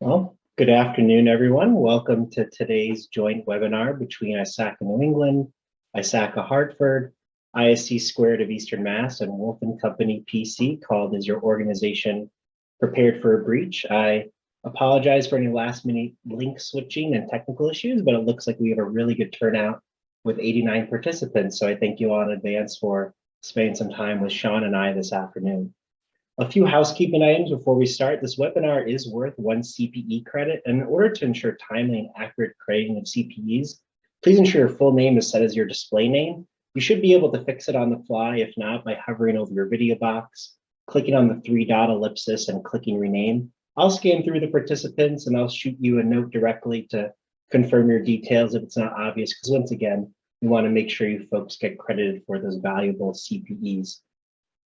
Well, good afternoon, everyone. Welcome to today's joint webinar between ISACA New England, ISACA Hartford, ISC Squared of Eastern Mass, and Wolf & Company PC, called Is Your Organization Prepared for a Breach? I apologize for any last-minute link switching and technical issues, but it looks like we have a really good turnout with 89 participants. So I thank you all in advance for spending some time with Sean and I this afternoon. A few housekeeping items before we start. This webinar is worth 1 CPE credit, and in order to ensure timely and accurate crediting of CPEs, please ensure your full name is set as your display name. You should be able to fix it on the fly, if not by hovering over your video box, clicking on the 3-dot ellipsis and clicking rename. I'll scan through the participants and I'll shoot you a note directly to confirm your details if it's not obvious, because once again, we want to make sure you folks get credited for those valuable CPEs.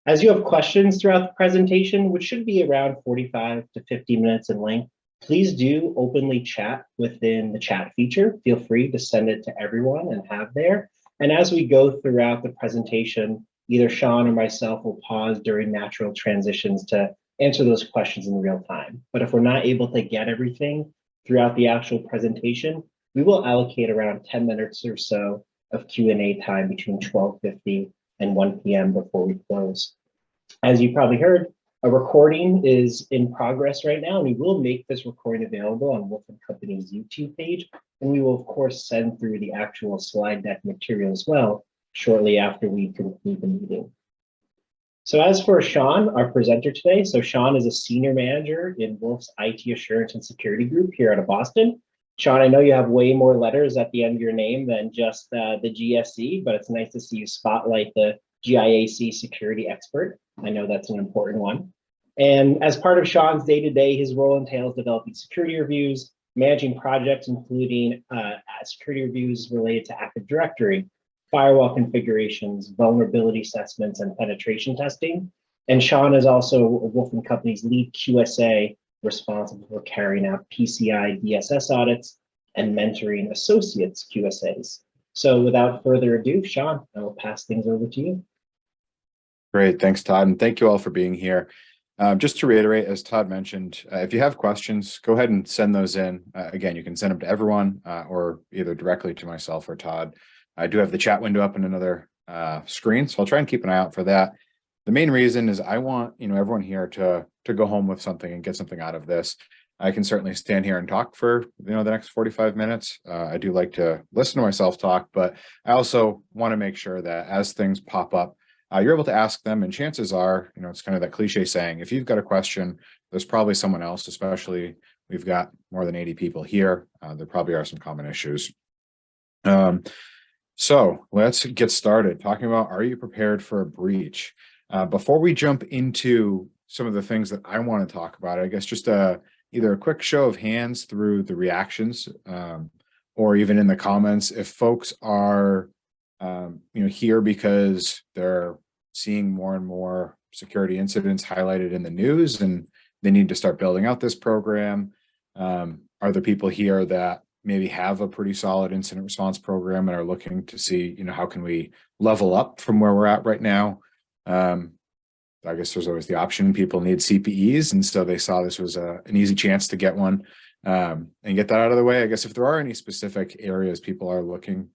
As you have questions throughout the presentation, which should be around 45 to 50 minutes in length, please do openly chat within the chat feature. Feel free to send it to everyone and have there. And as we go throughout the presentation, either Sean or myself will pause during natural transitions to answer those questions in real time. But if we're not able to get everything throughout the actual presentation, we will allocate around 10 minutes or so of Q&A time between 12:50 and 1 p.m. before we close. As you probably heard, a recording is in progress right now, and we will make this recording available on Wolf & Company's YouTube page, and we will, of course, send through the actual slide deck material as well shortly after we conclude the meeting. So as for Sean, our presenter today, so Sean is a senior manager in Wolf's IT Assurance and Security Group here out of Boston. Sean, I know you have way more letters at the end of your name than just the GSE, but it's nice to see you spotlight the GIAC security expert. I know that's an important one. And as part of Sean's day-to-day, his role entails developing security reviews, managing projects, including security reviews related to Active Directory, firewall configurations, vulnerability assessments, and penetration testing. And Sean is also Wolf & Company's lead QSA, responsible for carrying out PCI DSS audits and mentoring associates QSAs. So without further ado, Sean, I will pass things over to you. Great, thanks, Todd, and thank you all for being here. Just to reiterate, as Todd mentioned, if you have questions, go ahead and send those in. Again, you can send them to everyone or either directly to myself or Todd. I do have the chat window up in another screen, so I'll try and keep an eye out for that. The main reason is I want everyone here to go home with something and get something out of this. I can certainly stand here and talk for the next 45 minutes. I do like to listen to myself talk, but I also want to make sure that as things pop up, you're able to ask them, and chances are, it's kind of that cliche saying, if you've got a question, there's probably someone else, especially we've got more than 80 people here. There probably are some common issues. So let's get started talking about, are you prepared for a breach? Before we jump into some of the things that I want to talk about, I guess just either a quick show of hands through the reactions or even in the comments, if folks are here because they're seeing more and more security incidents highlighted in the news and they need to start building out this program. Are there people here that maybe have a pretty solid incident response program and are looking to see, how can we level up from where we're at right now? I guess there's always the option people need CPEs, and so they saw this was an easy chance to get one and get that out of the way. I guess if there are any specific areas people are looking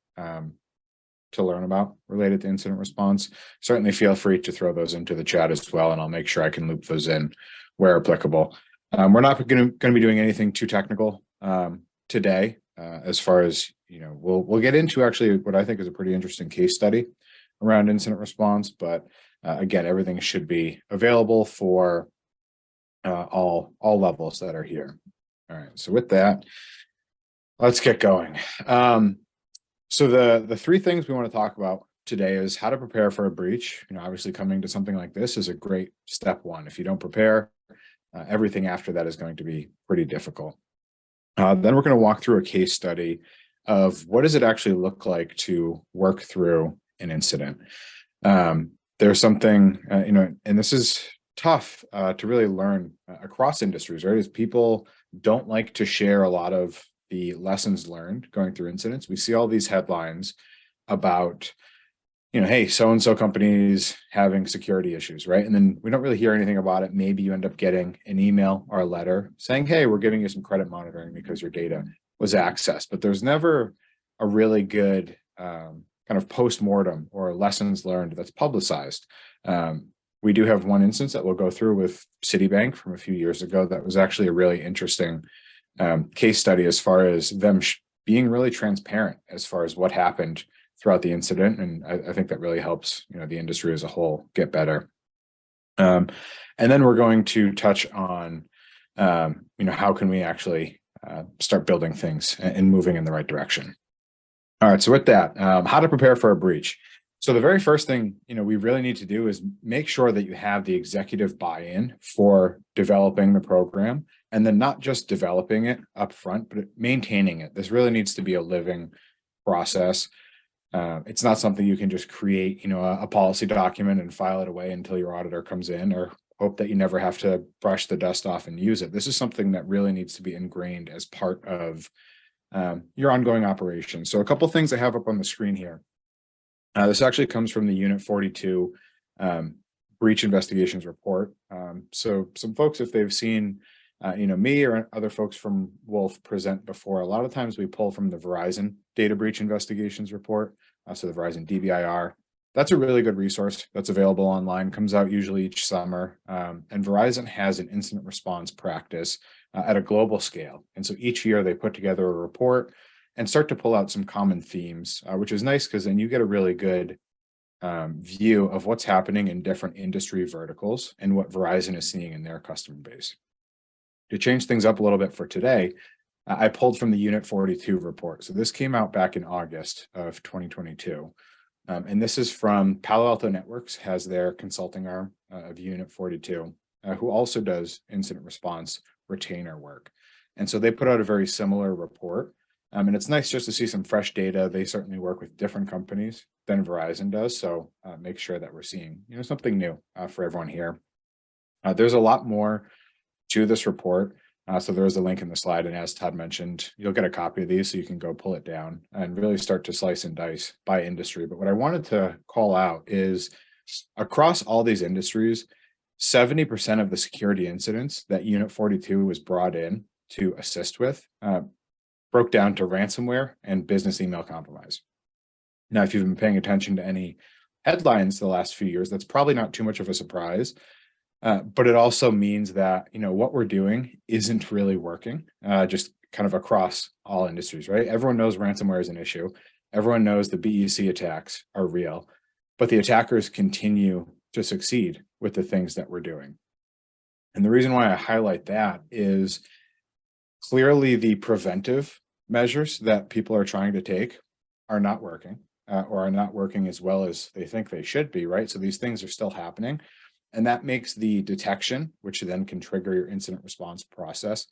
to learn about related to incident response, certainly feel free to throw those into the chat as well, and I'll make sure I can loop those in where applicable. We're not going to be doing anything too technical today, as far as we'll get into actually what I think is a pretty interesting case study around incident response, but again, everything should be available for all levels that are here. All right, so with that, let's get going. So the three things we want to talk about today is how to prepare for a breach. Obviously coming to something like this is a great step one. If you don't prepare, everything after that is going to be pretty difficult. Then we're going to walk through a case study of what does it actually look like to work through an incident. There's something, and this is tough to really learn across industries, right? Is people don't like to share a lot of the lessons learned going through incidents. We see all these headlines about hey, so-and-so company's having security issues, right? And then we don't really hear anything about it. Maybe you end up getting an email or a letter saying, hey, we're giving you some credit monitoring because your data was accessed. But there's never a really good kind of post-mortem or lessons learned that's publicized. We do have one instance that we'll go through with Citibank from a few years ago that was actually a really interesting case study as far as them being really transparent as far as what happened throughout the incident. And I think that really helps, the industry as a whole get better. And then we're going to touch on, how can we actually start building things and moving in the right direction. All right, so with that, how to prepare for a breach. So the very first thing, we really need to do is make sure that you have the executive buy-in for developing the program, and then not just developing it up front, but maintaining it. This really needs to be a living process. It's not something you can just create, a policy document and file it away until your auditor comes in, or hope that you never have to brush the dust off and use it. This is something that really needs to be ingrained as part of your ongoing operation. So a couple things I have up on the screen here. This actually comes from the Unit 42 breach investigations report. So some folks, if they've seen me or other folks from Wolf present before, a lot of times we pull from the Verizon data breach investigations report. So the Verizon DBIR, that's a really good resource that's available online, comes out usually each summer. And Verizon has an incident response practice at a global scale. And so each year they put together a report and start to pull out some common themes, which is nice because then you get a really good view of what's happening in different industry verticals and what Verizon is seeing in their customer base. To change things up a little bit for today, I pulled from the Unit 42 report. So this came out back in August of 2022. And this is from Palo Alto Networks, has their consulting arm of Unit 42, who also does incident response retainer work. And so they put out a very similar report. And it's nice just to see some fresh data. They certainly work with different companies than Verizon does. So make sure that we're seeing, something new for everyone here. There's a lot more to this report. So there is a link in the slide. And as Todd mentioned, you'll get a copy of these so you can go pull it down and really start to slice and dice by industry. But what I wanted to call out is across all these industries, 70% of the security incidents that Unit 42 was brought in to assist with broke down to ransomware and business email compromise. Now, if you've been paying attention to any headlines the last few years, that's probably not too much of a surprise. But it also means that, what we're doing isn't really working, just kind of across all industries, right? Everyone knows ransomware is an issue. Everyone knows the BEC attacks are real, but the attackers continue to succeed with the things that we're doing. And the reason why I highlight that is clearly the preventive measures that people are trying to take are not working or are not working as well as they think they should be, right? So these things are still happening. And that makes the detection, which then can trigger your incident response process,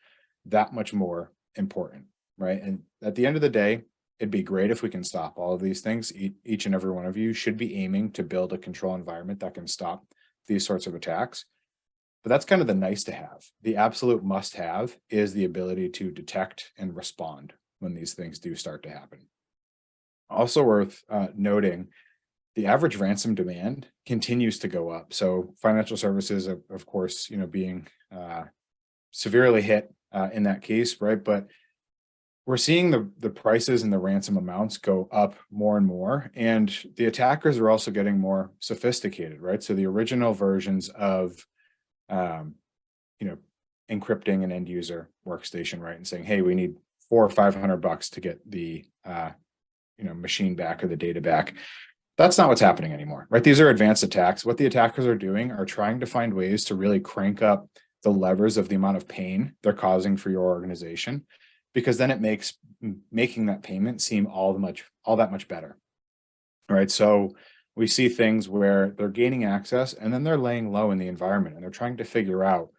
that much more important, right? And at the end of the day, it'd be great if we can stop all of these things. Each and every one of you should be aiming to build a control environment that can stop these sorts of attacks. But that's kind of the nice to have. The absolute must have is the ability to detect and respond when these things do start to happen. Also worth noting, the average ransom demand continues to go up. So financial services, of course, being severely hit in that case, right? But we're seeing the prices and the ransom amounts go up more and more, and the attackers are also getting more sophisticated, right? So the original versions of, encrypting an end user workstation, right, and saying, hey, we need $400 or $500 to get the machine back or the data back. That's not what's happening anymore, right? These are advanced attacks. What the attackers are doing are trying to find ways to really crank up the levers of the amount of pain they're causing for your organization, because then it makes making that payment seem all that much better, right? So we see things where they're gaining access and then they're laying low in the environment and they're trying to figure out,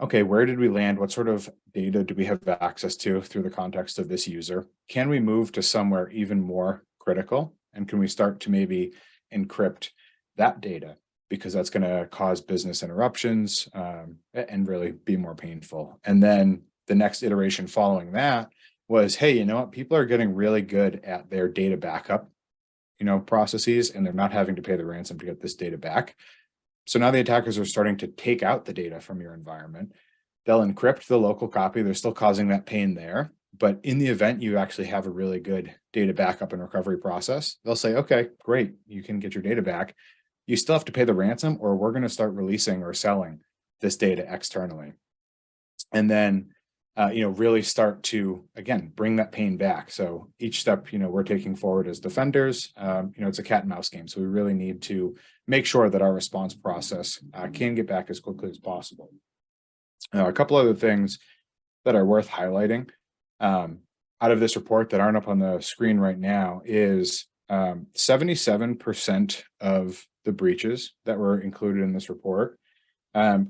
okay, where did we land? What sort of data do we have access to through the context of this user? Can we move to somewhere even more critical? And can we start to maybe encrypt that data? Because that's going to cause business interruptions and really be more painful. And then the next iteration following that was, hey, you know what? People are getting really good at their data backup processes, and they're not having to pay the ransom to get this data back. So now the attackers are starting to take out the data from your environment. They'll encrypt the local copy. They're still causing that pain there. But in the event you actually have a really good data backup and recovery process, they'll say, okay, great, you can get your data back. You still have to pay the ransom, or we're going to start releasing or selling this data externally. And then, really start to, again, bring that pain back. So each step, we're taking forward as defenders, it's a cat and mouse game. So we really need to make sure that our response process can get back as quickly as possible. A couple other things that are worth highlighting out of this report that aren't up on the screen right now is 77% of the breaches that were included in this report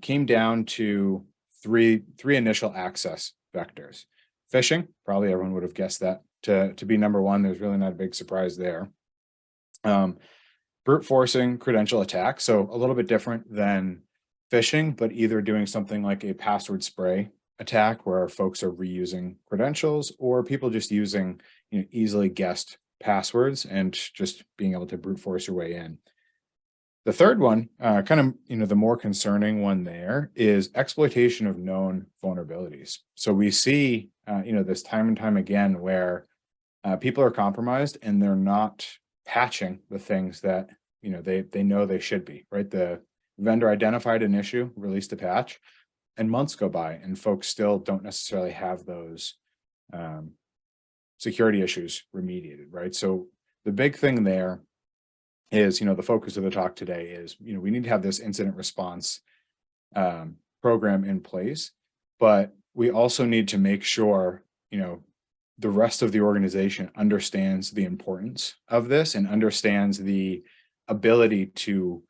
came down to three initial access vectors. Phishing, probably everyone would have guessed that to be number one. There's really not a big surprise there. Brute forcing credential attack, so a little bit different than phishing, but either doing something like a password spray attack where folks are reusing credentials, or people just using easily guessed passwords and just being able to brute force your way in. The third one, the more concerning one there, is exploitation of known vulnerabilities. So we see, this time and time again where people are compromised and they're not patching the things that they know they should be. Right, the vendor identified an issue, released a patch, and months go by, and folks still don't necessarily have those security issues remediated. Right, so the big thing there is, the focus of the talk today is, we need to have this incident response program in place, but we also need to make sure, the rest of the organization understands the importance of this and understands the ability to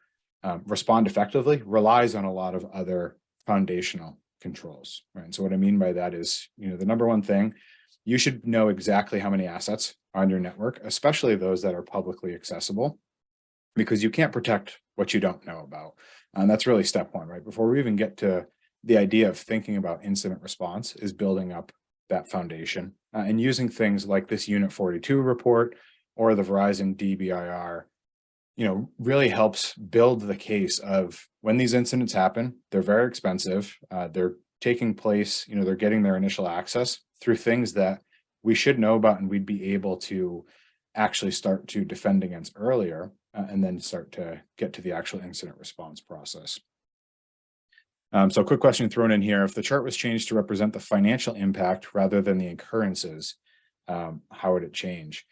respond effectively relies on a lot of other foundational controls, right? And so what I mean by that is, the number one thing, you should know exactly how many assets are on your network, especially those that are publicly accessible, because you can't protect what you don't know about. And that's really step one, right? Before we even get to the idea of thinking about incident response, is building up that foundation and using things like this Unit 42 report or the Verizon DBIR, really helps build the case of when these incidents happen, they're very expensive. They're taking place, they're getting their initial access through things that we should know about and we'd be able to actually start to defend against earlier, and then start to get to the actual incident response process. So a quick question thrown in here: if the chart was changed to represent the financial impact rather than the occurrences, how would it change?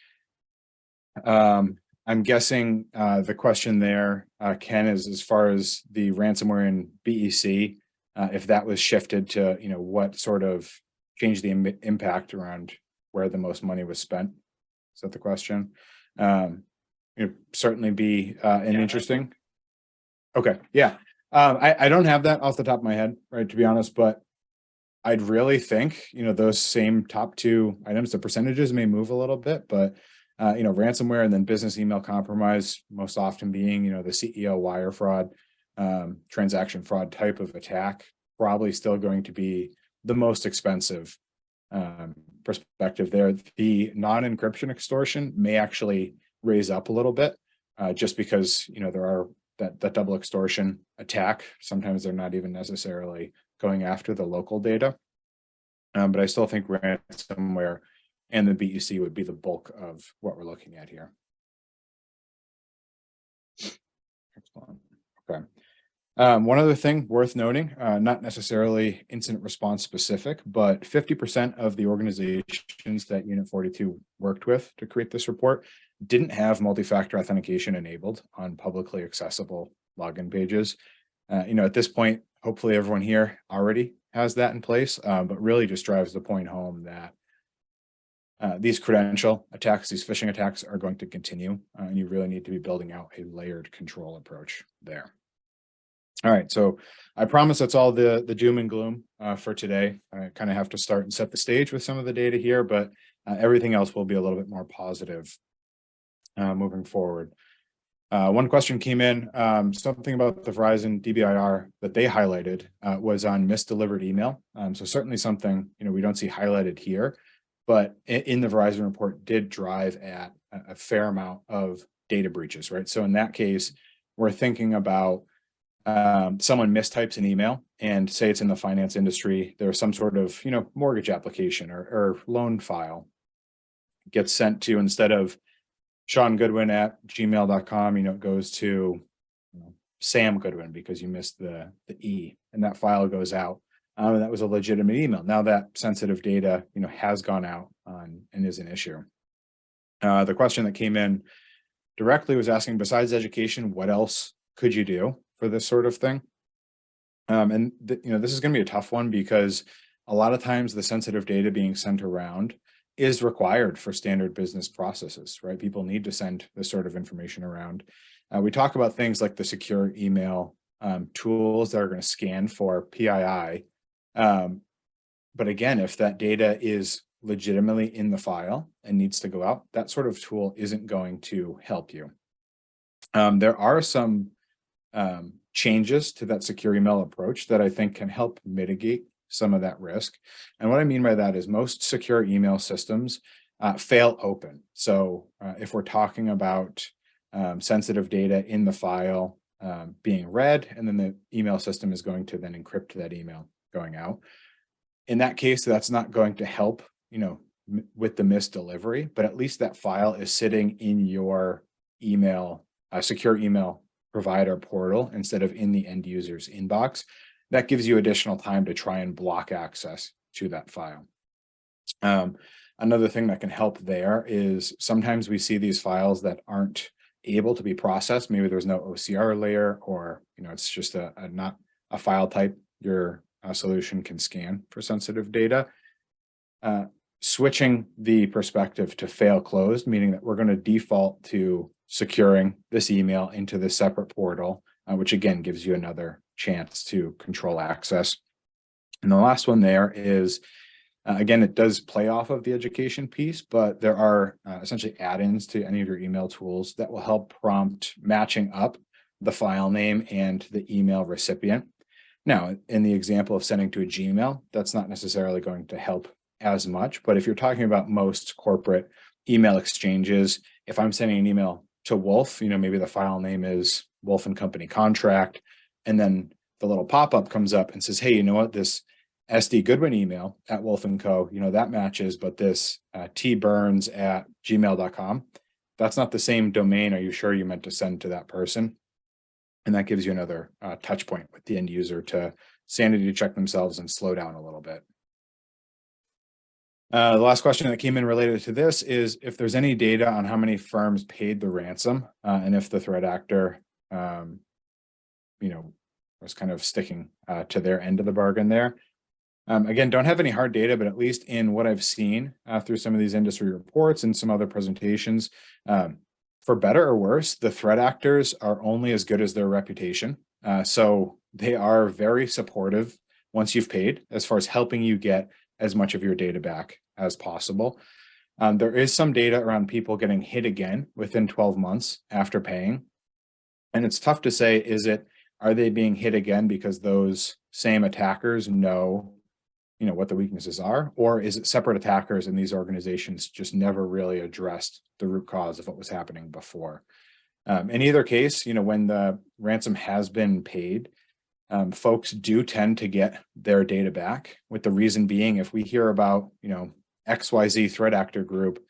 I'm guessing the question there, Ken, is as far as the ransomware in BEC, if that was shifted to, what sort of changed the impact around where the most money was spent. Is that the question? Certainly be an interesting. Okay, yeah. I don't have that off the top of my head, right, to be honest, but I'd really think, those same top two items, the percentages may move a little bit, but ransomware and then business email compromise, most often being, the CEO wire fraud, transaction fraud type of attack, probably still going to be the most expensive perspective there. The non-encryption extortion may actually raise up a little bit, just because, there are that double extortion attack. Sometimes they're not even necessarily going after the local data. But I still think ransomware and the BEC would be the bulk of what we're looking at here. Excellent. Okay. One other thing worth noting, not necessarily incident response specific, but 50% of the organizations that Unit 42 worked with to create this report didn't have multi-factor authentication enabled on publicly accessible login pages. At this point, hopefully everyone here already has that in place, but really just drives the point home that these credential attacks, these phishing attacks are going to continue, and you really need to be building out a layered control approach there. All right, so I promise that's all the doom and gloom for today. I kind of have to start and set the stage with some of the data here, but everything else will be a little bit more positive moving forward. One question came in, something about the Verizon DBIR that they highlighted was on misdelivered email. So certainly something, we don't see highlighted here, but in the Verizon report did drive at a fair amount of data breaches, right? So in that case, we're thinking about someone mistypes an email and say it's in the finance industry. There's some sort of, mortgage application or loan file gets sent to, instead of Sean Goodwin at gmail.com, it goes to Sam Goodwin because you missed the E, and that file goes out. And that was a legitimate email. Now that sensitive data, has gone out and is an issue. The question that came in directly was asking, besides education, what else could you do for this sort of thing? This is going to be a tough one because a lot of times the sensitive data being sent around is required for standard business processes, right? People need to send this sort of information around. We talk about things like the secure email tools that are going to scan for PII. But again, if that data is legitimately in the file and needs to go out, that sort of tool isn't going to help you. There are some changes to that secure email approach that I think can help mitigate some of that risk. And what I mean by that is most secure email systems fail open. So if we're talking about sensitive data in the file being read, and then the email system is going to then encrypt that email going out. In that case, that's not going to help, with the misdelivery, but at least that file is sitting in your email, secure email provider portal instead of in the end user's inbox. That gives you additional time to try and block access to that file. Another thing that can help there is sometimes we see these files that aren't able to be processed. Maybe there's no OCR layer, or it's just not a file type your solution can scan for sensitive data. Switching the perspective to fail closed, meaning that we're going to default to securing this email into this separate portal, which again gives you another chance to control access. And the last one there is, again, it does play off of the education piece, but there are essentially add-ins to any of your email tools that will help prompt matching up the file name and the email recipient. Now, in the example of sending to a Gmail, that's not necessarily going to help as much, but if you're talking about most corporate email exchanges, if I'm sending an email to Wolf, maybe the file name is Wolf and Company Contract, and then the little pop-up comes up and says, hey, you know what, this SD Goodwin email at Wolf & Co, that matches, but this tburns at gmail.com, that's not the same domain. Are you sure you meant to send to that person? And that gives you another touch point with the end user to sanity check themselves and slow down a little bit. The last question that came in related to this is if there's any data on how many firms paid the ransom, and if the threat actor, was kind of sticking to their end of the bargain there. Again, don't have any hard data, but at least in what I've seen through some of these industry reports and some other presentations, for better or worse, the threat actors are only as good as their reputation. So they are very supportive once you've paid, as far as helping you get as much of your data back as possible. There is some data around people getting hit again within 12 months after paying. And it's tough to say, are they being hit again because those same attackers know, what the weaknesses are, or is it separate attackers and these organizations just never really addressed the root cause of what was happening before? In either case, when the ransom has been paid, folks do tend to get their data back, with the reason being, if we hear about, XYZ threat actor group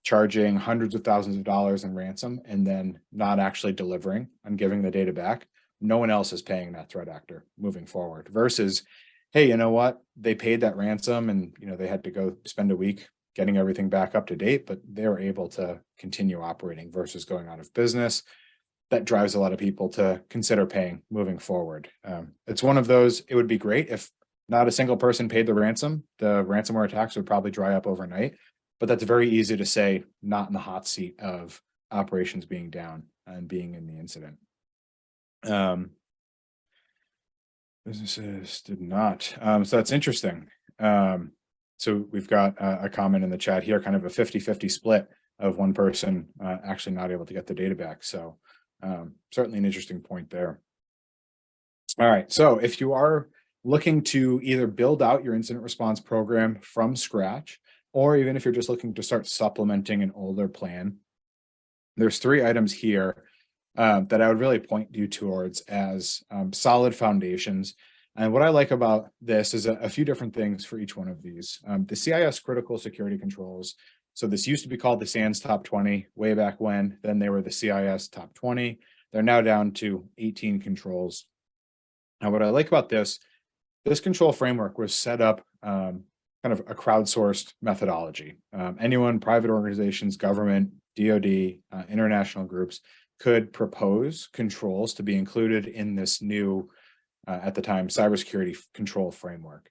charging hundreds of thousands of dollars in ransom and then not actually delivering and giving the data back, no one else is paying that threat actor moving forward, versus, hey, you know what? They paid that ransom and, they had to go spend a week getting everything back up to date, but they were able to continue operating versus going out of business. That drives a lot of people to consider paying moving forward. It's one of those, it would be great if not a single person paid the ransom. The ransomware attacks would probably dry up overnight, but that's very easy to say, not in the hot seat of operations being down and being in the incident. Businesses did not. So that's interesting. So we've got a comment in the chat here, kind of a 50-50 split of one person actually not able to get the data back. So certainly an interesting point there. All right, so if you are looking to either build out your incident response program from scratch, or even if you're just looking to start supplementing an older plan, there's 3 items here that I would really point you towards as solid foundations. And what I like about this is a few different things for each one of these. The CIS critical security controls. So this used to be called the SANS Top 20 way back when. Then they were the CIS Top 20. They're now down to 18 controls. Now, what I like about this control framework was set up kind of a crowdsourced methodology. Anyone, private organizations, government, DoD, international groups could propose controls to be included in this new, at the time, cybersecurity control framework.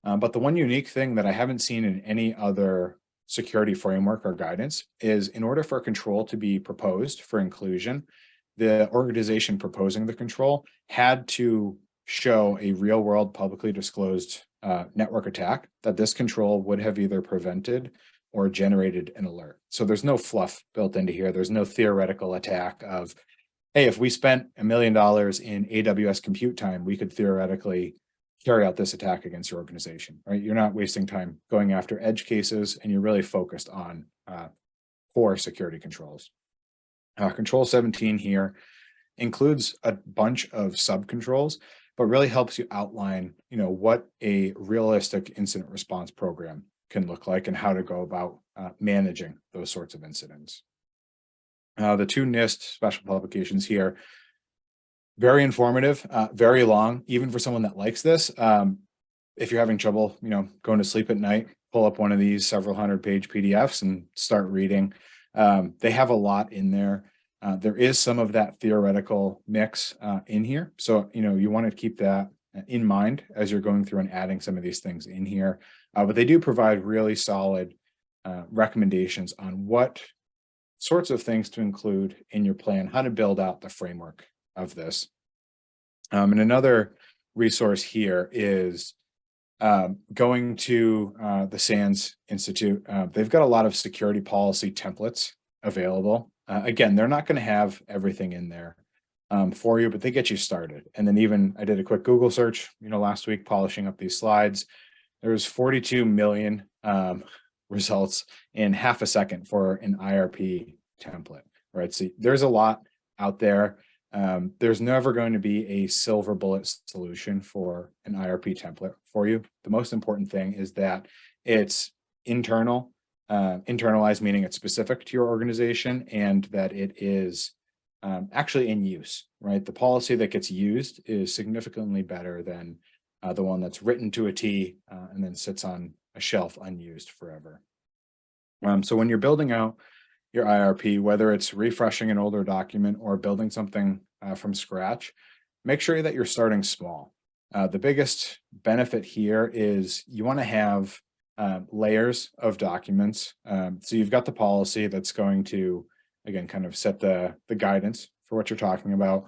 But the one unique thing that I haven't seen in any other security framework or guidance is, in order for a control to be proposed for inclusion, the organization proposing the control had to show a real world publicly disclosed network attack that this control would have either prevented or generated an alert. So there's no fluff built into here. There's no theoretical attack of, hey, if we spent $1 million in AWS compute time, we could theoretically carry out this attack against your organization, right? You're not wasting time going after edge cases, and you're really focused on core security controls. Control 17 here includes a bunch of sub-controls, but really helps you outline, what a realistic incident response program can look like and how to go about managing those sorts of incidents. The 2 NIST special publications here, very informative, very long, even for someone that likes this. If you're having trouble, going to sleep at night, pull up one of these several 100-page PDFs and start reading. They have a lot in there. There is some of that theoretical mix in here. So, you want to keep that in mind as you're going through and adding some of these things in here. But they do provide really solid recommendations on what sorts of things to include in your plan, how to build out the framework of this. And another resource here is going to the SANS Institute. They've got a lot of security policy templates available. Again, they're not going to have everything in there for you, but they get you started. And then even I did a quick Google search, last week, polishing up these slides. There's 42 million results in half a second for an IRP template, right? So there's a lot out there. There's never going to be a silver bullet solution for an IRP template for you. The most important thing is that it's internalized, meaning it's specific to your organization, and that it is actually in use, right? The policy that gets used is significantly better than the one that's written to a T and then sits on a shelf unused forever. So when you're building out your IRP, whether it's refreshing an older document or building something from scratch, make sure that you're starting small. The biggest benefit here is you want to have layers of documents. So you've got the policy that's going to, again, kind of set the guidance for what you're talking about.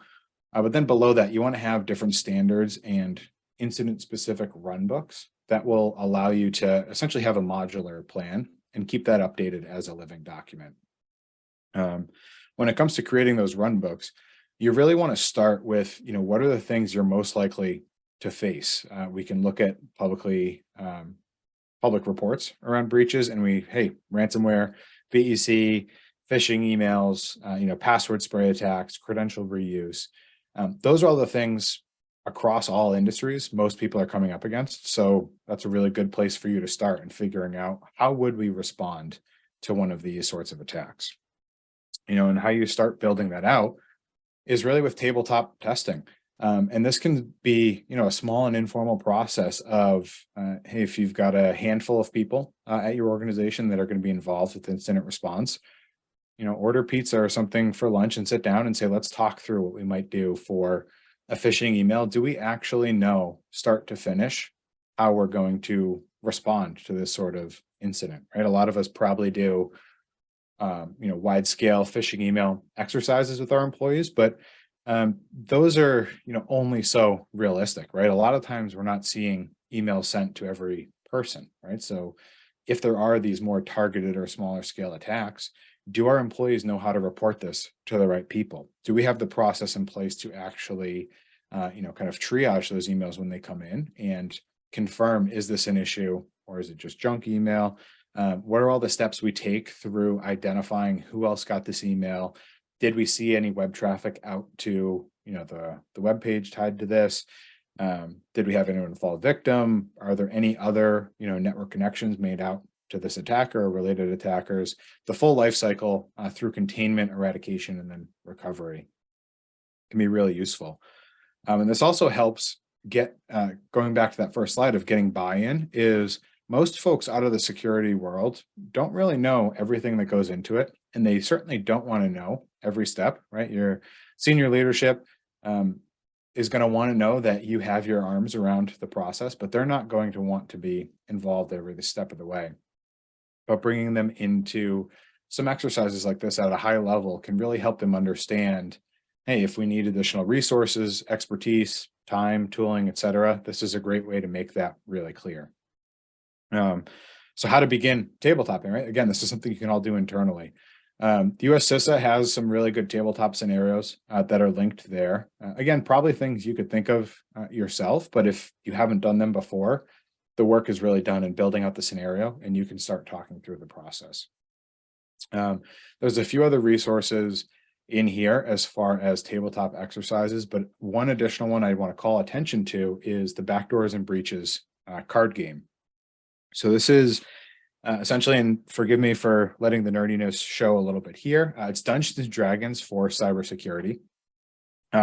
But then below that, you want to have different standards and incident-specific runbooks that will allow you to essentially have a modular plan and keep that updated as a living document. When it comes to creating those runbooks, you really want to start with, what are the things you're most likely to face? We can look at public reports around breaches, and ransomware, VEC, phishing emails, password spray attacks, credential reuse. Those are all the things across all industries most people are coming up against. So that's a really good place for you to start in figuring out, how would we respond to one of these sorts of attacks? And how you start building that out is really with tabletop testing. And this can be, a small and informal process of, hey, if you've got a handful of people at your organization that are going to be involved with incident response, order pizza or something for lunch and sit down and say, let's talk through what we might do for a phishing email. Do we actually know, start to finish, how we're going to respond to this sort of incident, right? A lot of us probably do, wide scale phishing email exercises with our employees, but those are, only so realistic, right? A lot of times we're not seeing emails sent to every person, right? So if there are these more targeted or smaller scale attacks, do our employees know how to report this to the right people? Do we have the process in place to actually, kind of triage those emails when they come in and confirm, is this an issue or is it just junk email? What are all the steps we take through identifying who else got this email? Did we see any web traffic out to, the web page tied to this? Did we have anyone fall victim? Are there any other, network connections made out to this attacker or related attackers? The full life cycle through containment, eradication, and then recovery can be really useful. And this also helps get, going back to that first slide of getting buy-in, is most folks out of the security world don't really know everything that goes into it. And they certainly don't want to know every step, right? Your senior leadership is going to want to know that you have your arms around the process, but they're not going to want to be involved every step of the way. But bringing them into some exercises like this at a high level can really help them understand, hey, if we need additional resources, expertise, time, tooling, etc., this is a great way to make that really clear. So how to begin tabletopping, right? Again, this is something you can all do internally. The US CISA has some really good tabletop scenarios that are linked there. Again, probably things you could think of yourself, but if you haven't done them before, the work is really done in building out the scenario and you can start talking through the process. There's a few other resources in here as far as tabletop exercises, but one additional one I want to call attention to is the Backdoors and Breaches card game. So this is essentially, and forgive me for letting the nerdiness show a little bit here, it's Dungeons and Dragons for cybersecurity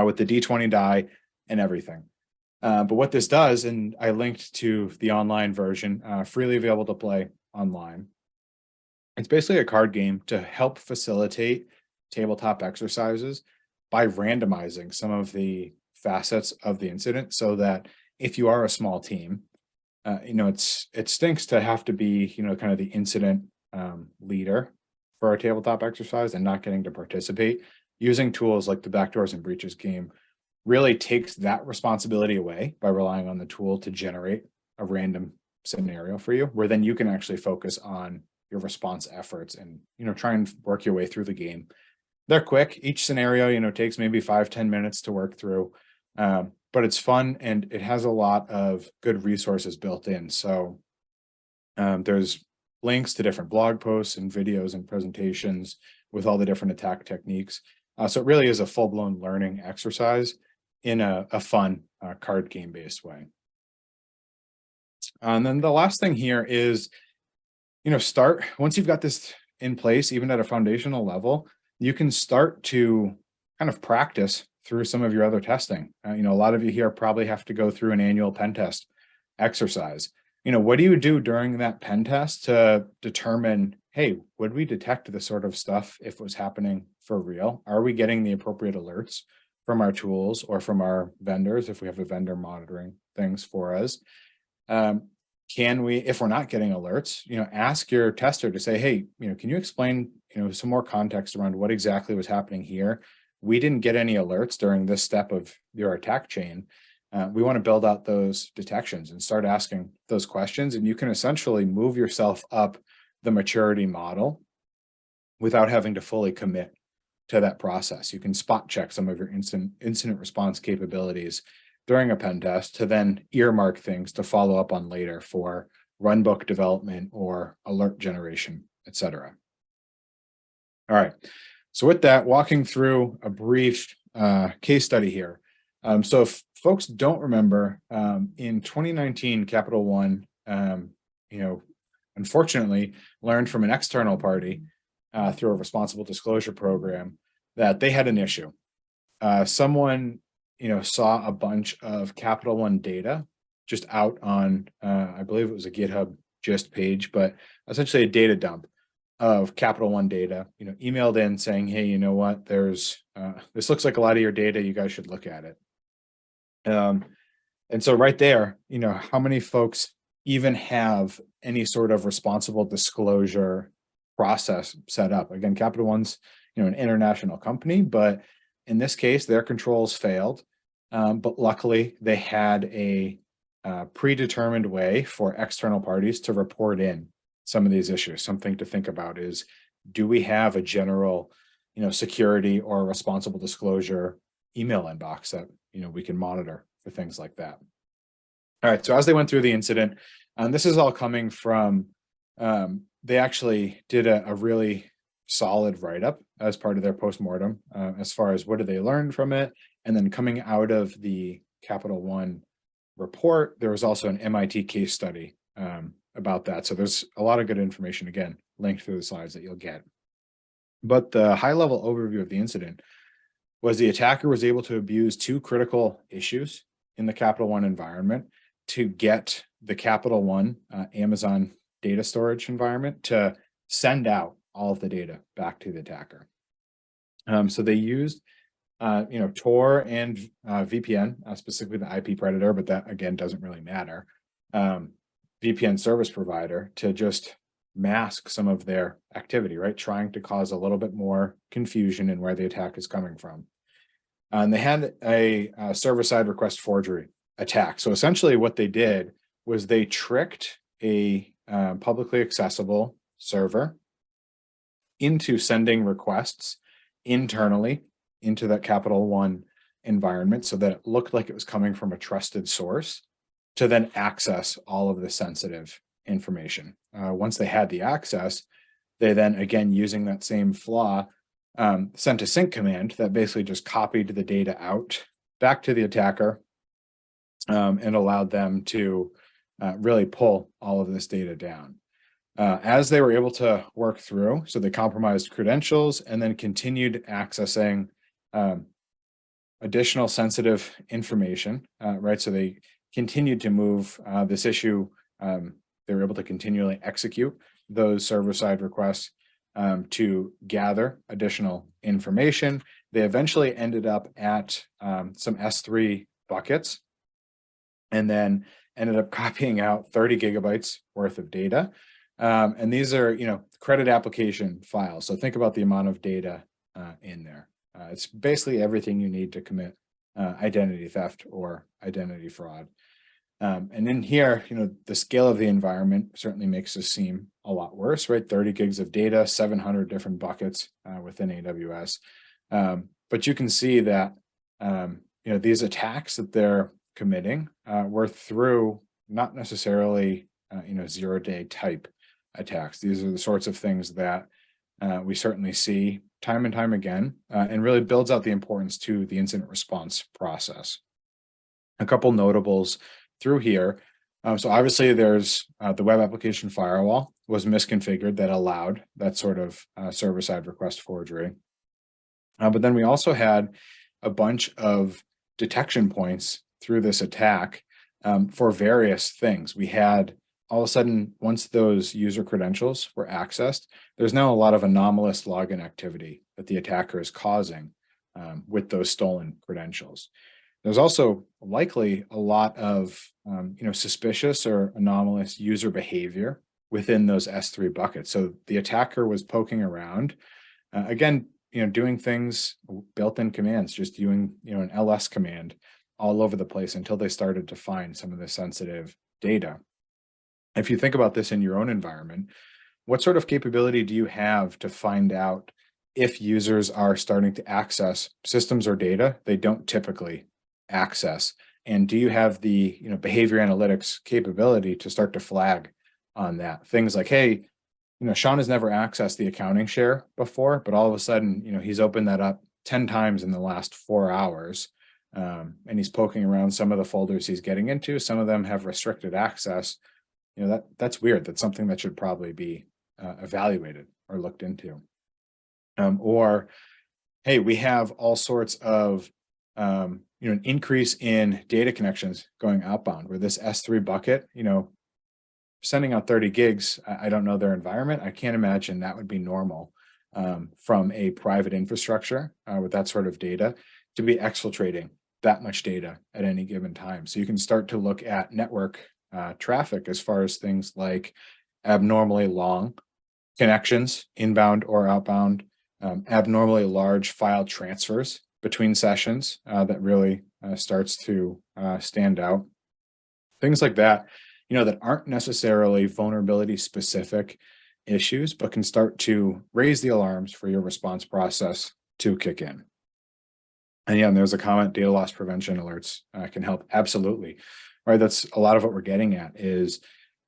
with the D20 die and everything. But what this does, and I linked to the online version, freely available to play online. It's basically a card game to help facilitate tabletop exercises by randomizing some of the facets of the incident so that if you are a small team, it stinks to have to be, kind of the incident leader for a tabletop exercise and not getting to participate. Using tools like the Backdoors and Breaches game really takes that responsibility away by relying on the tool to generate a random scenario for you, where then you can actually focus on your response efforts and, try and work your way through the game. They're quick. Each scenario, takes maybe 5-10 minutes to work through. But it's fun and it has a lot of good resources built in. So there's links to different blog posts and videos and presentations with all the different attack techniques. So it really is a full-blown learning exercise in a fun card game-based way. And then the last thing here is, once you've got this in place, even at a foundational level, you can start to kind of practice through some of your other testing. A lot of you here probably have to go through an annual pen test exercise. What do you do during that pen test to determine, hey, would we detect this sort of stuff if it was happening for real? Are we getting the appropriate alerts from our tools or from our vendors if we have a vendor monitoring things for us? Can we, if we're not getting alerts, ask your tester to say, hey, can you explain, some more context around what exactly was happening here? We didn't get any alerts during this step of your attack chain. We want to build out those detections and start asking those questions. And you can essentially move yourself up the maturity model without having to fully commit to that process. You can spot check some of your incident response capabilities during a pen test to then earmark things to follow up on later for runbook development or alert generation, etc. All right. So with that, walking through a brief case study here. So if folks don't remember, in 2019, Capital One, unfortunately learned from an external party through a responsible disclosure program that they had an issue. Someone, saw a bunch of Capital One data just out on, I believe it was a GitHub gist page, but essentially a data dump of Capital One data, emailed in saying, hey, you know what, there's, this looks like a lot of your data, you guys should look at it. And so right there, how many folks even have any sort of responsible disclosure process set up? Again, Capital One's, an international company, but in this case, their controls failed. But luckily they had a predetermined way for external parties to report in some of these issues. Something to think about is, do we have a general, security or responsible disclosure email inbox that, we can monitor for things like that? All right. So as they went through the incident, and this is all coming from they actually did a really solid write-up as part of their postmortem, as far as what did they learn from it. And then coming out of the Capital One report, there was also an MIT case study about that. So there's a lot of good information, again, linked through the slides that you'll get. But the high-level overview of the incident was the attacker was able to abuse two critical issues in the Capital One environment to get the Capital One Amazon data storage environment to send out all of the data back to the attacker. So they used Tor and VPN, specifically the IP predator, but that again doesn't really matter. VPN service provider to just mask some of their activity, right? Trying to cause a little bit more confusion in where the attack is coming from. And they had a server-side request forgery attack. So essentially what they did was they tricked a publicly accessible server into sending requests internally into that Capital One environment so that it looked like it was coming from a trusted source to then access all of the sensitive information. Once they had the access, they then, again, using that same flaw, sent a sync command that basically just copied the data out back to the attacker and allowed them to really pull all of this data down. As they were able to work through, so they compromised credentials and then continued accessing additional sensitive information, right? So they continued to move this issue. They were able to continually execute those server-side requests to gather additional information. They eventually ended up at some S3 buckets and then ended up copying out 30 gigabytes worth of data. And these are, credit application files. So think about the amount of data in there. It's basically everything you need to commit identity theft or identity fraud. And in here, the scale of the environment certainly makes this seem a lot worse, right? 30 gigs of data, 700 different buckets within AWS. But you can see that, these attacks that they're committing were through not necessarily, zero-day type attacks. These are the sorts of things that we certainly see time and time again, and really builds out the importance to the incident response process. A couple notables through here. So obviously there's the web application firewall was misconfigured that allowed that sort of server-side request forgery. But then we also had a bunch of detection points through this attack for various things. We had all of a sudden, once those user credentials were accessed, there's now a lot of anomalous login activity that the attacker is causing with those stolen credentials. There's also likely a lot of suspicious or anomalous user behavior within those S3 buckets. So the attacker was poking around, again, doing things, built-in commands, just doing an ls command all over the place until they started to find some of the sensitive data. If you think about this in your own environment, what sort of capability do you have to find out if users are starting to access systems or data they don't typically access? And do you have the behavior analytics capability to start to flag on that? Things like, hey, Sean has never accessed the accounting share before, but all of a sudden, he's opened that up 10 times in the last 4 hours. And he's poking around some of the folders he's getting into. Some of them have restricted access. That's weird. That's something that should probably be evaluated or looked into. Or, hey, we have all sorts of, an increase in data connections going outbound where this S3 bucket, sending out 30 gigs. I don't know their environment. I can't imagine that would be normal from a private infrastructure with that sort of data to be exfiltrating that much data at any given time. So you can start to look at network traffic as far as things like abnormally long connections, inbound or outbound, abnormally large file transfers between sessions that really starts to stand out. Things like that, that aren't necessarily vulnerability specific issues, but can start to raise the alarms for your response process to kick in. And yeah, and there's a comment, data loss prevention alerts can help. Absolutely. Right. That's a lot of what we're getting at is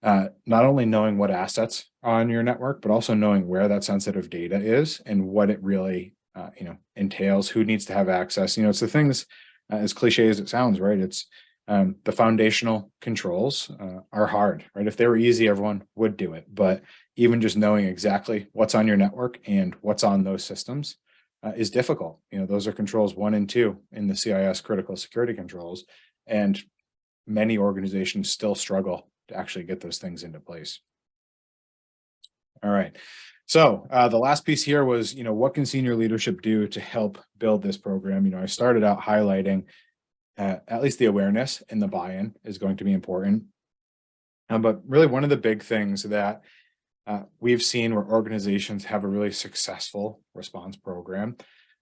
not only knowing what assets are on your network, but also knowing where that sensitive data is and what it really entails, who needs to have access. It's the things, as cliche as it sounds, right? It's the foundational controls are hard, right? If they were easy, everyone would do it. But even just knowing exactly what's on your network and what's on those systems is difficult. Those are controls 1 and 2 in the CIS critical security controls. And many organizations still struggle to actually get those things into place. All right. So the last piece here was, what can senior leadership do to help build this program? I started out highlighting at least the awareness and the buy-in is going to be important. But really one of the big things that we've seen where organizations have a really successful response program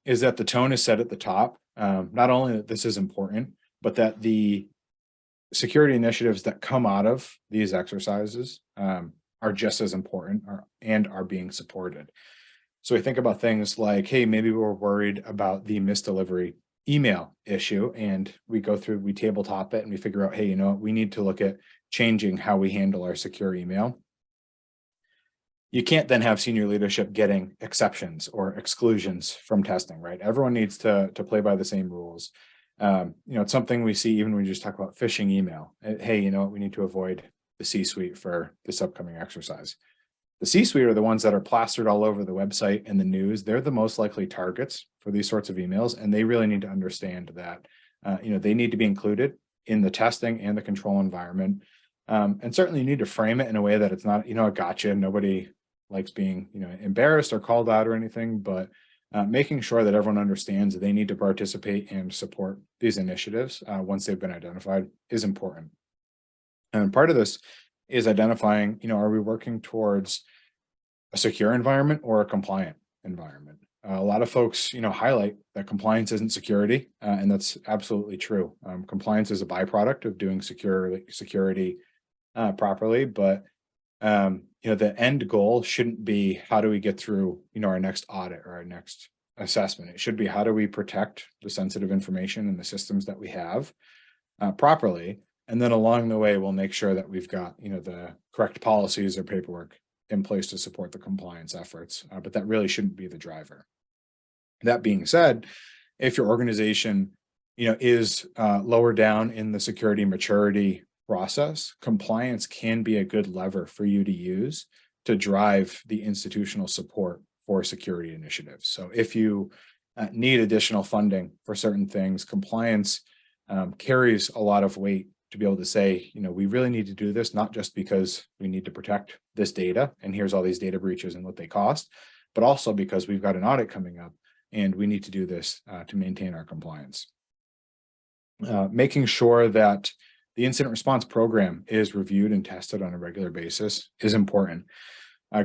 is that the tone is set at the top. Not only that this is important, but that the security initiatives that come out of these exercises are just as important and are being supported. So we think about things like, hey, maybe we're worried about the misdelivery email issue, and we tabletop it and we figure out, hey, we need to look at changing how we handle our secure email. You can't then have senior leadership getting exceptions or exclusions from testing, right? Everyone needs to play by the same rules. It's something we see even when we just talk about phishing email. Hey, we need to avoid the C-suite for this upcoming exercise. The C-suite are the ones that are plastered all over the website and the news. They're the most likely targets for these sorts of emails, and they really need to understand that they need to be included in the testing and the control environment. And certainly you need to frame it in a way that it's not, a gotcha. Nobody likes being embarrassed or called out or anything, but making sure that everyone understands that they need to participate and support these initiatives once they've been identified is important. And part of this is identifying, are we working towards a secure environment or a compliant environment? A lot of folks, highlight that compliance isn't security, and that's absolutely true. Compliance is a byproduct of doing security properly, but the end goal shouldn't be how do we get through, our next audit or our next assessment. It should be how do we protect the sensitive information and the systems that we have properly. And then along the way, we'll make sure that we've got, the correct policies or paperwork in place to support the compliance efforts. But that really shouldn't be the driver. That being said, if your organization, is lower down in the security maturity process, compliance can be a good lever for you to use to drive the institutional support for security initiatives. So if you need additional funding for certain things, compliance carries a lot of weight to be able to say, we really need to do this, not just because we need to protect this data and here's all these data breaches and what they cost, but also because we've got an audit coming up and we need to do this to maintain our compliance. Making sure that the incident response program is reviewed and tested on a regular basis is important.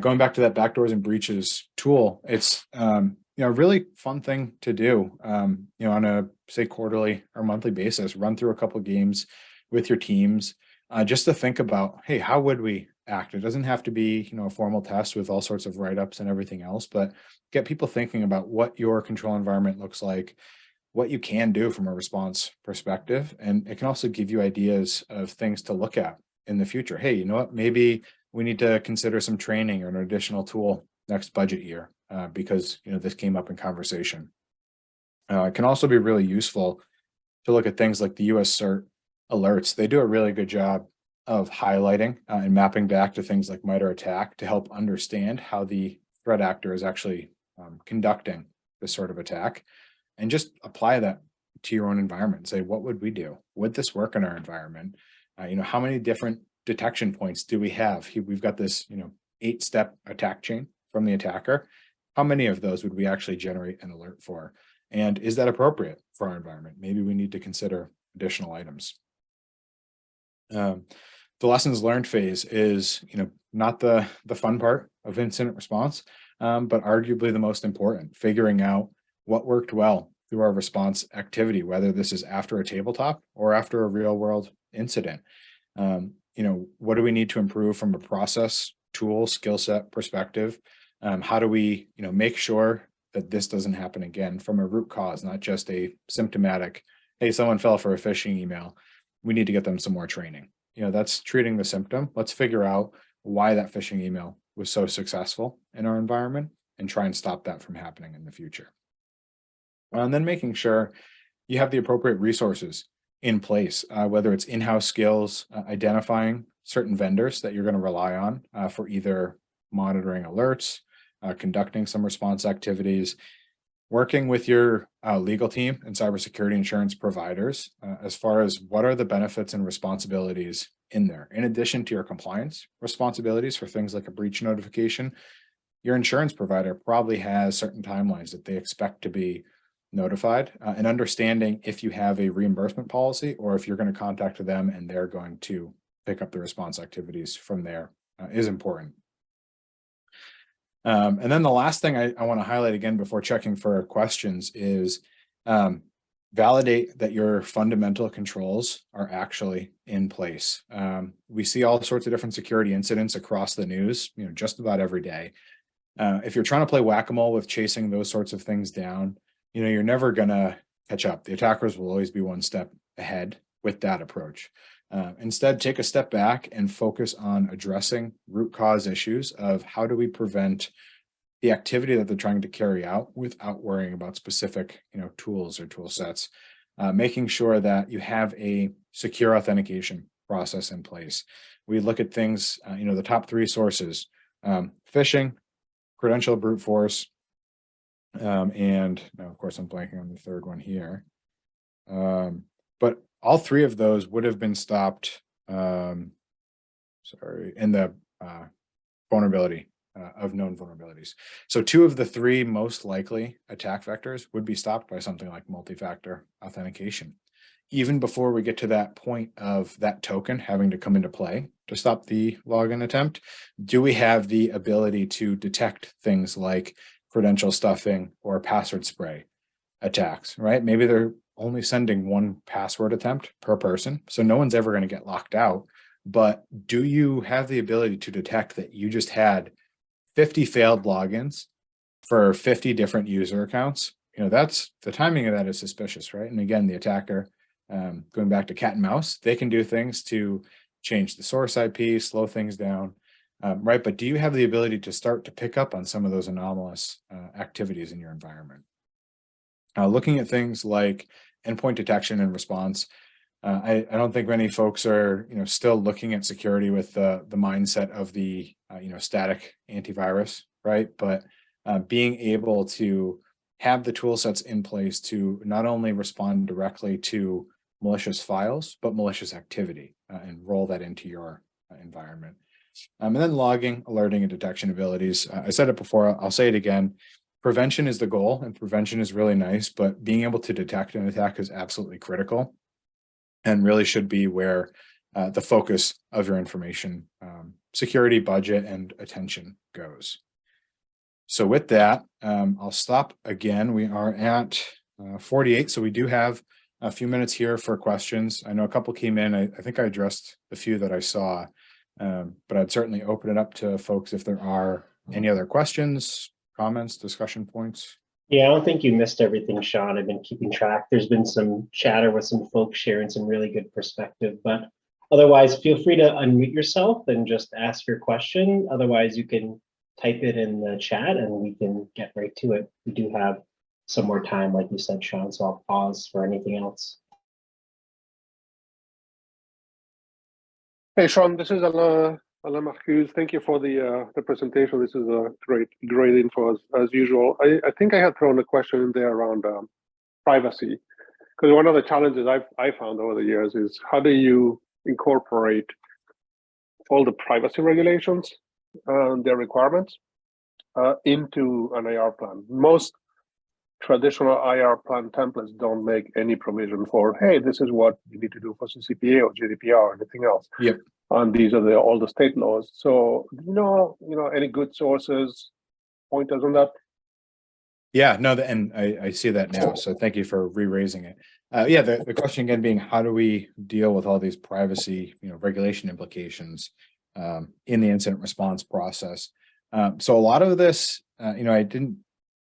Going back to that backdoors and breaches tool, it's a really fun thing to do. On a say quarterly or monthly basis, run through a couple of games with your teams, just to think about, hey, how would we act? It doesn't have to be a formal test with all sorts of write-ups and everything else, but get people thinking about what your control environment looks like, what you can do from a response perspective. And it can also give you ideas of things to look at in the future. Hey, you know what? Maybe we need to consider some training or an additional tool next budget year because this came up in conversation. It can also be really useful to look at things like the US CERT alerts. They do a really good job of highlighting and mapping back to things like MITRE ATT&CK to help understand how the threat actor is actually conducting this sort of attack, and just apply that to your own environment. Say, what would we do? Would this work in our environment? How many different detection points do we have? We've got this, 8-step attack chain from the attacker. How many of those would we actually generate an alert for? And is that appropriate for our environment? Maybe we need to consider additional items. The lessons learned phase is, not the fun part of incident response, but arguably the most important, figuring out what worked well through our response activity, whether this is after a tabletop or after a real world incident. What do we need to improve from a process, tool, skill set perspective? How do we, make sure that this doesn't happen again from a root cause, not just a symptomatic, hey, someone fell for a phishing email. We need to get them some more training. that's treating the symptom. Let's figure out why that phishing email was so successful in our environment and try and stop that from happening in the future. And then making sure you have the appropriate resources in place, whether it's in-house skills, identifying certain vendors that you're going to rely on for either monitoring alerts, conducting some response activities, working with your legal team and cybersecurity insurance providers as far as what are the benefits and responsibilities in there. In addition to your compliance responsibilities for things like a breach notification, your insurance provider probably has certain timelines that they expect to be notified, and understanding if you have a reimbursement policy or if you're going to contact them and they're going to pick up the response activities from there is important. And then the last thing I want to highlight again before checking for questions is validate that your fundamental controls are actually in place. We see all sorts of different security incidents across the news, just about every day. If you're trying to play whack-a-mole with chasing those sorts of things down, you're never going to catch up. The attackers will always be one step ahead with that approach. Instead, take a step back and focus on addressing root cause issues of how do we prevent the activity that they're trying to carry out without worrying about specific, tools or tool sets, making sure that you have a secure authentication process in place. We look at things, the top three sources, phishing, Credential, brute force, and now, of course, I'm blanking on the third one here. But all three of those would have been stopped, in the vulnerability of known vulnerabilities. So two of the three most likely attack vectors would be stopped by something like multi-factor authentication. Even before we get to that point of that token having to come into play to stop the login attempt, do we have the ability to detect things like credential stuffing or password spray attacks, right? Maybe they're only sending one password attempt per person, so no one's ever going to get locked out. But do you have the ability to detect that you just had 50 failed logins for 50 different user accounts? That's the timing of that is suspicious, right? And again, the attacker, going back to cat and mouse, they can do things to change the source IP, slow things down, right? But do you have the ability to start to pick up on some of those anomalous activities in your environment? Looking at things like endpoint detection and response, I don't think many folks are, still looking at security with the mindset of the, static antivirus, right? But being able to have the tool sets in place to not only respond directly to malicious files, but malicious activity and roll that into your environment. And then logging, alerting, and detection abilities. I said it before, I'll say it again. Prevention is the goal, and prevention is really nice, but being able to detect an attack is absolutely critical and really should be where the focus of your information security budget and attention goes. So with that, I'll stop again. We are at 48, so we do have a few minutes here for questions. I know a couple came in. I think I addressed the few that I saw, but I'd certainly open it up to folks if there are any other questions, comments, discussion points. Yeah, I don't think you missed everything, Sean. I've been keeping track. There's been some chatter with some folks sharing some really good perspective, but otherwise feel free to unmute yourself and just ask your question. Otherwise you can type it in the chat and we can get right to it. We do have some more time, like you said, Sean, so I'll pause for anything else. Hey, Sean, this is Alain Marcuse. Thank you for the presentation. This is a great info as usual. I think I had thrown a question in there around privacy, because one of the challenges I found over the years is how do you incorporate all the privacy regulations and their requirements into an IR plan. Most traditional IR plan templates don't make any provision for, hey, this is what you need to do for CCPA or GDPR or anything else. Yep. And these are all the state laws. So, any good sources, pointers on that? Yeah, no, and I see that now. So thank you for re-raising it. Yeah, the question again being, how do we deal with all these privacy, regulation implications in the incident response process? So a lot of this, I didn't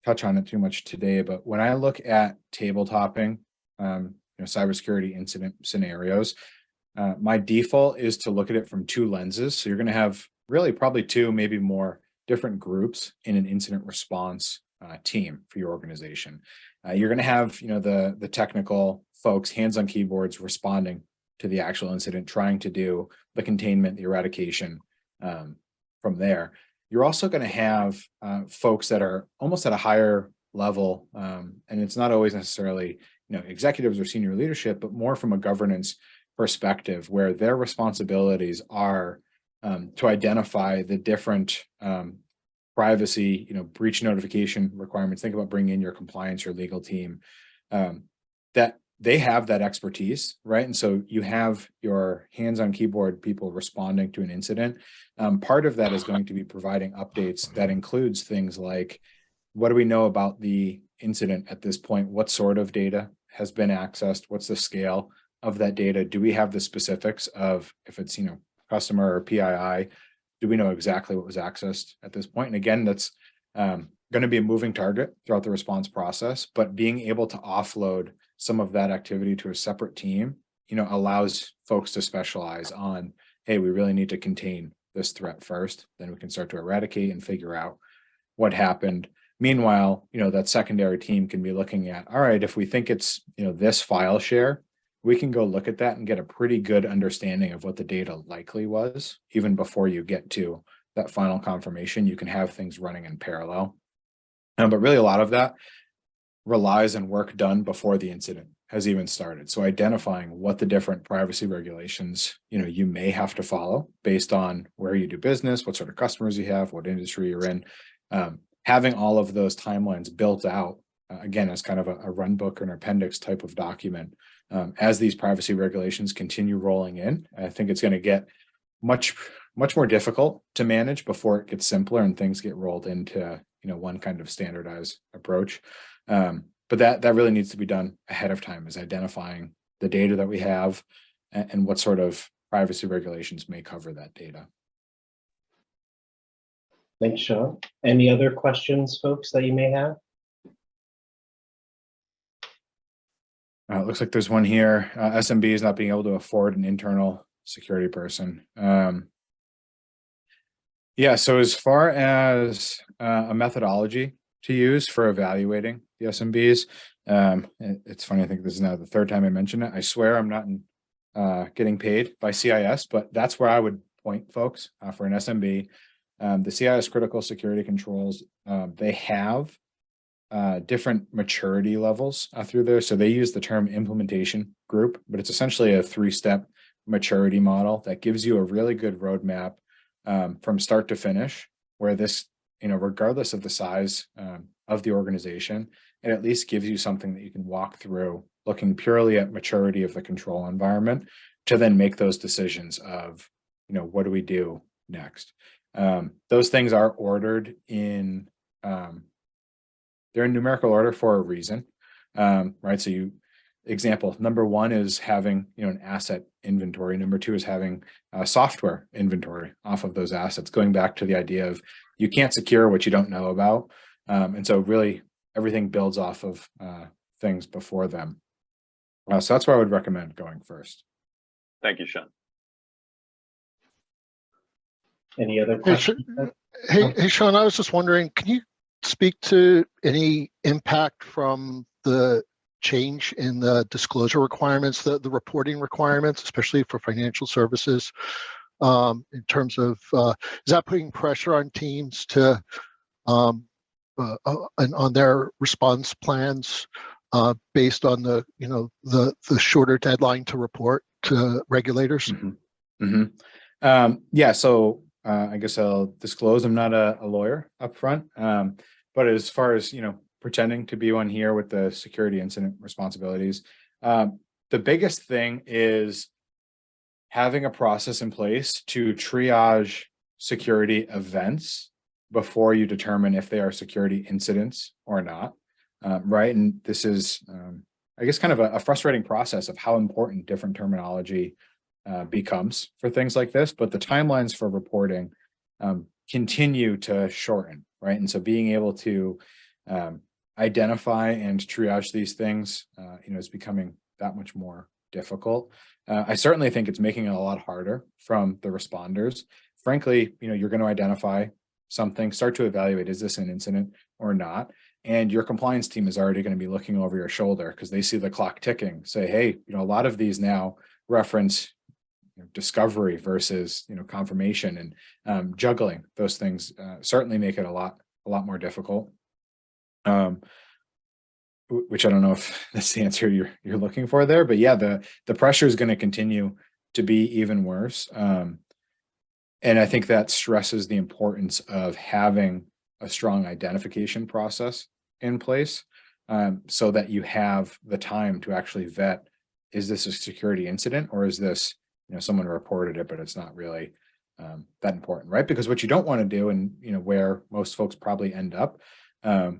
touch on it too much today, but when I look at tabletopping, cybersecurity incident scenarios, My default is to look at it from two lenses. So you're going to have really probably two, maybe more different groups in an incident response team for your organization. You're going to have, the technical folks, hands on keyboards, responding to the actual incident, trying to do the containment, the eradication from there. You're also going to have folks that are almost at a higher level, and it's not always necessarily executives or senior leadership, but more from a governance perspective, where their responsibilities are to identify the different privacy, breach notification requirements. Think about bringing in your compliance, your legal team, that they have that expertise, right? And so you have your hands-on keyboard people responding to an incident. Part of that is going to be providing updates that includes things like, what do we know about the incident at this point? What sort of data has been accessed? What's the scale of that data? Do we have the specifics of if it's, customer or PII? Do we know exactly what was accessed at this point? And again, that's going to be a moving target throughout the response process, but being able to offload some of that activity to a separate team, allows folks to specialize on, hey, we really need to contain this threat first, then we can start to eradicate and figure out what happened. Meanwhile, that secondary team can be looking at, all right, if we think it's, this file share, we can go look at that and get a pretty good understanding of what the data likely was, even before you get to that final confirmation. You can have things running in parallel. But really a lot of that relies on work done before the incident has even started. So identifying what the different privacy regulations, you may have to follow based on where you do business, what sort of customers you have, what industry you're in. Having all of those timelines built out, again, as kind of a run book or an appendix type of document, as these privacy regulations continue rolling in, I think it's going to get much more difficult to manage before it gets simpler and things get rolled into, one kind of standardized approach. But that really needs to be done ahead of time, is identifying the data that we have and what sort of privacy regulations may cover that data. Thanks, Sean. Any other questions, folks, that you may have? It looks like there's one here. SMB is not being able to afford an internal security person. Yeah, so as far as a methodology to use for evaluating the SMBs, it's funny, I think this is now the third time I mentioned it. I swear I'm not getting paid by CIS, but that's where I would point folks for an SMB. The CIS critical security controls, they have different maturity levels through there. So they use the term implementation group, but it's essentially a 3-step maturity model that gives you a really good roadmap from start to finish, where this, regardless of the size of the organization, it at least gives you something that you can walk through, looking purely at maturity of the control environment, to then make those decisions of, what do we do next? Those things are ordered in, they're in numerical order for a reason, right? So example number 1 is having, an asset inventory. Number 2 is having a software inventory off of those assets, going back to the idea of you can't secure what you don't know about. And so really everything builds off of things before them. So that's where I would recommend going first. Thank you, Sean. Any other questions? Hey, Sean, I was just wondering, can you speak to any impact from the change in the disclosure requirements, the reporting requirements, especially for financial services, in terms of, is that putting pressure on teams to, on their response plans based on the, the shorter deadline to report to regulators? Mm-hmm. Mm-hmm. Yeah, so I guess I'll disclose I'm not a lawyer up front, but as far as, pretending to be one here with the security incident responsibilities, the biggest thing is having a process in place to triage security events before you determine if they are security incidents or not, right? And this is, I guess, kind of a frustrating process of how important different terminology becomes for things like this, but the timelines for reporting continue to shorten, right? And so being able to identify and triage these things, is becoming that much more difficult. I certainly think it's making it a lot harder from the responders. Frankly, you're going to identify something, start to evaluate, is this an incident or not? And your compliance team is already going to be looking over your shoulder because they see the clock ticking, say, hey, a lot of these now reference discovery versus confirmation, and juggling those things certainly make it a lot more difficult. Which I don't know if that's the answer you're looking for there, but yeah, the pressure is going to continue to be even worse. And I think that stresses the importance of having a strong identification process in place, so that you have the time to actually vet, is this a security incident, or is this, someone reported it, but it's not really that important, right? Because what you don't want to do, and where most folks probably end up,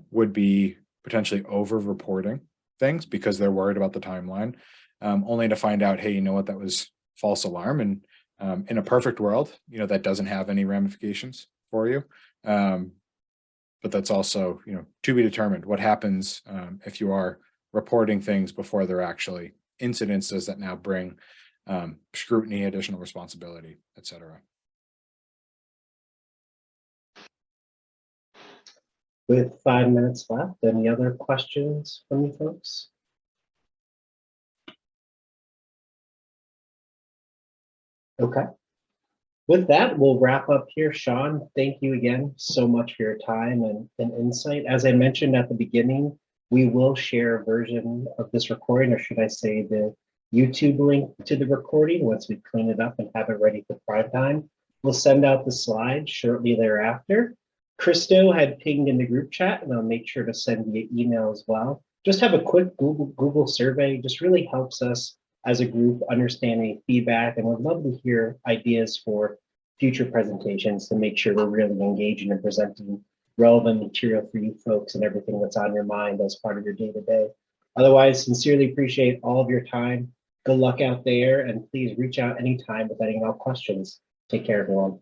would be potentially over-reporting things because they're worried about the timeline, only to find out, hey, that was false alarm. And in a perfect world, that doesn't have any ramifications for you. But that's also, to be determined. What happens if you are reporting things before they're actually incidents? Does that now bring scrutiny, additional responsibility, et cetera? With 5 minutes left, any other questions from you folks? Okay. With that, we'll wrap up here. Sean, thank you again so much for your time and insight. As I mentioned at the beginning, we will share a version of this recording, or should I say the YouTube link to the recording, once we clean it up and have it ready for prime time. We'll send out the slides shortly thereafter. Christo had pinged in the group chat, and I'll make sure to send via email as well. Just have a quick Google survey, just really helps us as a group understand any feedback, and we'd love to hear ideas for future presentations to make sure we're really engaging and presenting relevant material for you folks and everything that's on your mind as part of your day-to-day. Otherwise, sincerely appreciate all of your time. Good luck out there, and please reach out anytime with any and all questions. Take care, everyone.